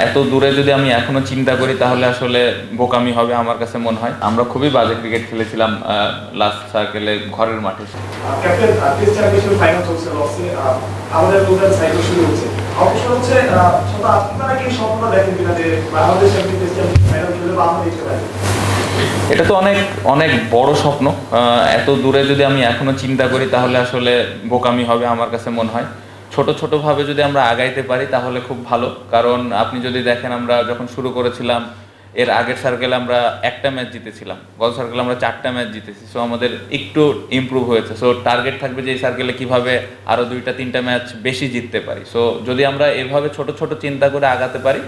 এত দূরে যদি আমি এখনো চিন্তা করি তাহলে আসলে বোকামি হবে আমার কাছে মনে হয়। আমরা খুবই বাজে ক্রিকেট খেলেছিলাম লাস্ট সার্কেলে ঘরের মাঠে। ক্যাপ্টেন টেস্ট চ্যাম্পিয়নশিপ ফাইনাল চলছে লসে আমাদের নতুন সাইকেল শুরু হচ্ছে। অবশ্য হচ্ছে সেটা আপনারা কি স্বপ্ন দেখেন কিনা যে বাংলাদেশ টেস্ট চ্যাম্পিয়নশিপ ফাইনাল খেলে বা আমরা দেখতে পারি? এটা তো অনেক অনেক বড় স্বপ্ন। এত দূরে যদি আমি এখনো চিন্তা করি তাহলে আসলে বোকামি হবে আমার কাছে মনে হয়। ছোট ছোটভাবে যদি আমরা আগাইতে পারি তাহলে খুব ভালো। কারণ আপনি যদি দেখেন আমরা যখন শুরু করেছিলাম এর আগের সার্কেলে আমরা একটা ম্যাচ জিতেছিলাম, গত সার্কেলে আমরা 4টা ম্যাচ জিতেছি। সো আমাদের একটু ইমপ্রুভ হয়েছে। সো টার্গেট থাকবে যে এই সার্কেলে কীভাবে আরও 2-3টা ম্যাচ বেশি জিততে পারি। সো যদি আমরা এভাবে ছোট ছোট চিন্তা করে আগাতে পারি,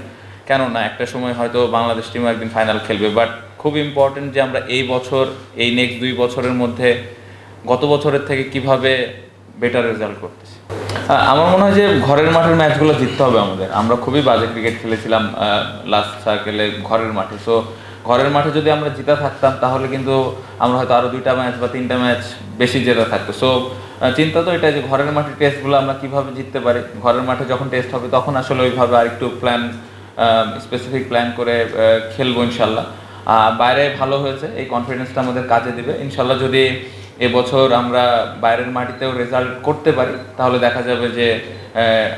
কেননা একটা সময় হয়তো বাংলাদেশ টিমও একদিন ফাইনাল খেলবে। বাট খুব ইম্পর্টেন্ট যে আমরা এই বছর, এই নেক্সট 2 বছরের মধ্যে গত বছরের থেকে কিভাবে বেটার রেজাল্ট করতেছি। আমার মনে হয় যে ঘরের মাঠের ম্যাচগুলো জিততে হবে আমাদের। আমরা খুবই বাজে ক্রিকেট খেলেছিলাম লাস্ট সার্কেলে ঘরের মাঠে। সো ঘরের মাঠে যদি আমরা জিতা থাকতাম তাহলে কিন্তু আমরা হয়তো আরও 2টা ম্যাচ বা 3টা ম্যাচ বেশি জেতা থাকতো। সো চিন্তা তো এটা যে ঘরের মাঠের টেস্টগুলো আমরা কীভাবে জিততে পারি। ঘরের মাঠে যখন টেস্ট হবে তখন আসলে ওইভাবে আরেকটু স্পেসিফিক প্ল্যান করে খেলবো ইনশাল্লাহ। বাইরে ভালো হয়েছে, এই কনফিডেন্সটা আমাদের কাজে দিবে ইনশাল্লাহ। যদি এবছর আমরা বাইরের মাটিতেও রেজাল্ট করতে পারি তাহলে দেখা যাবে যে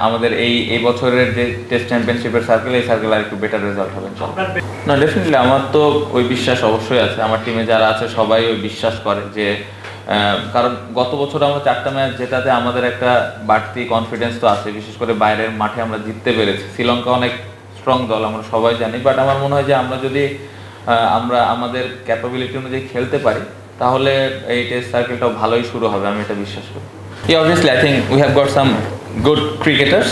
আমাদের এই বছরের যে টেস্ট চ্যাম্পিয়নশিপের সার্কেল, এই সার্কেল আর একটু বেটার রেজাল্ট হবে না। ডেফিনেটলি আমার তো ওই বিশ্বাস অবশ্যই আছে। আমার টিমে যারা আছে সবাই ওই বিশ্বাস করে যে কারণ গত বছর আমরা 4টা ম্যাচ জেতাতে আমাদের একটা বাড়তি কনফিডেন্স তো আছে। বিশেষ করে বাইরের মাঠে আমরা জিততে পেরেছি। শ্রীলঙ্কা অনেক স্ট্রং দল, আমরা সবাই জানি। বাট আমার মনে হয় যে আমরা যদি আমরা আমাদের ক্যাপাবিলিটি অনুযায়ী খেলতে পারি তাহলে এই টেস্ট সার্কেলটাও ভালোই শুরু হবে, আমি এটা বিশ্বাস করি। Yeah, obviously, I think we have got some good cricketers,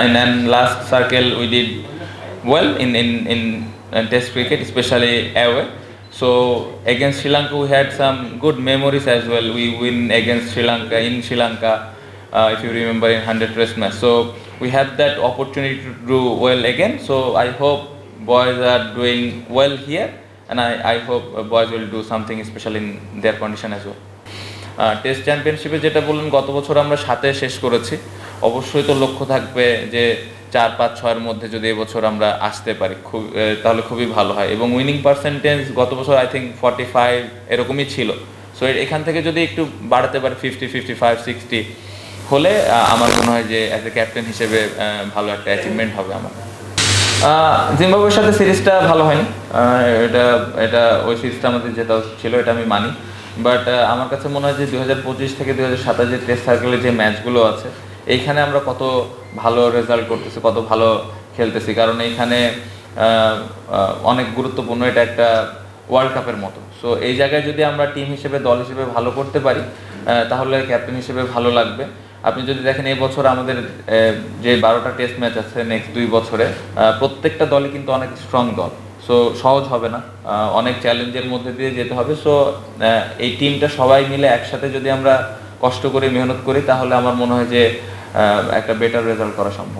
and then last circle we did well in Test cricket, especially away. So against Sri Lanka, we had some good memories as well. We win against Sri Lanka in Sri Lanka, if you remember, in 100 Test match. So we had that opportunity to do well again. So I hope boys are doing well here, and I hope boys will do something special in their condition as well. Test চ্যাম্পিয়নশিপে যেটা বললেন গত বছর আমরা 7-এ শেষ করেছি। অবশ্যই তো লক্ষ্য থাকবে যে 4-5-6-এর মধ্যে যদি এবছর আমরা আসতে পারি তাহলে খুবই ভালো হয়। এবং উইনিং পার্সেন্টেজ গত বছর আই থিঙ্ক 45 এরকমই ছিল। সো এখান থেকে যদি একটু বাড়াতে পারে 50, 55, 60 হলে আমার মনে হয় যে অ্যাজ এ ক্যাপ্টেন হিসেবে ভালো একটা অ্যাচিভমেন্ট হবে আমার। জিম্বাবুয়ের সাথে সিরিজটা ভালো হয়নি। এটা ওই সিরিজটা আমাদের যেটা ছিল এটা আমি মানি। বাট আমার কাছে মনে হয় যে 2025 থেকে 2027 যে টেস্ট সার্কেলের যে ম্যাচগুলো আছে এইখানে আমরা কত ভালো রেজাল্ট করতেছি, কত ভালো খেলতেছি। কারণ এইখানে অনেক গুরুত্বপূর্ণ, এটা একটা ওয়ার্ল্ড কাপের মতো। সো এই জায়গায় যদি আমরা টিম হিসেবে, দল হিসেবে ভালো করতে পারি তাহলে ক্যাপ্টেন হিসেবে ভালো লাগবে। আপনি যদি দেখেন এই বছর আমাদের যে 12টা টেস্ট ম্যাচ আছে নেক্সট 2 বছরে, প্রত্যেকটা দলই কিন্তু অনেক স্ট্রং দল। সো সহজ হবে না, অনেক চ্যালেঞ্জের মধ্যে দিয়ে যেতে হবে। সো এই টিমটা সবাই মিলে একসাথে যদি আমরা কষ্ট করে মেহনত করি তাহলে আমার মনে হয় যে একটা বেটার রেজাল্ট করা সম্ভব।